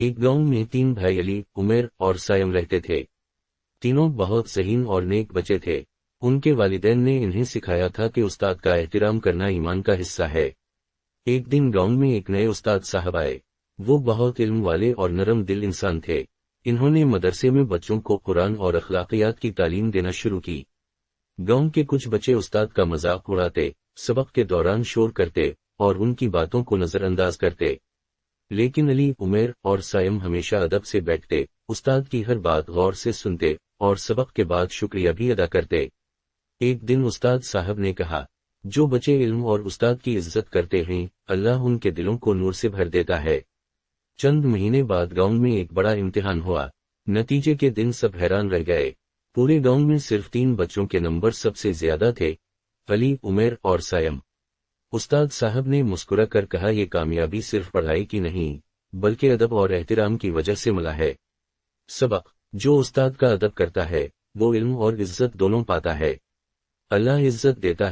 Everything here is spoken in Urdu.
ایک گاؤں میں 3 بھائی علی، عمیر اور سائم رہتے تھے۔ تینوں بہت ذہین اور نیک بچے تھے۔ ان کے والدین نے انہیں سکھایا تھا کہ استاد کا احترام کرنا ایمان کا حصہ ہے۔ ایک دن گاؤں میں ایک نئے استاد صاحب آئے۔ وہ بہت علم والے اور نرم دل انسان تھے۔ انہوں نے مدرسے میں بچوں کو قرآن اور اخلاقیات کی تعلیم دینا شروع کی۔ گاؤں کے کچھ بچے استاد کا مذاق اڑاتے، سبق کے دوران شور کرتے اور ان کی باتوں کو نظر انداز کرتے، لیکن علی، عمیر اور سائم ہمیشہ ادب سے بیٹھتے، استاد کی ہر بات غور سے سنتے اور سبق کے بعد شکریہ بھی ادا کرتے۔ ایک دن استاد صاحب نے کہا، جو بچے علم اور استاد کی عزت کرتے ہیں، اللہ ان کے دلوں کو نور سے بھر دیتا ہے۔ چند مہینے بعد گاؤں میں ایک بڑا امتحان ہوا۔ نتیجے کے دن سب حیران رہ گئے۔ پورے گاؤں میں صرف 3 بچوں کے نمبر سب سے زیادہ تھے، علی، عمیر اور سائم۔ استاد صاحب نے مسکرا کر کہا، یہ کامیابی صرف پڑھائی کی نہیں بلکہ ادب اور احترام کی وجہ سے ملا ہے۔ سبق: جو استاد کا ادب کرتا ہے وہ علم اور عزت دونوں پاتا ہے۔ اللہ عزت دیتا ہے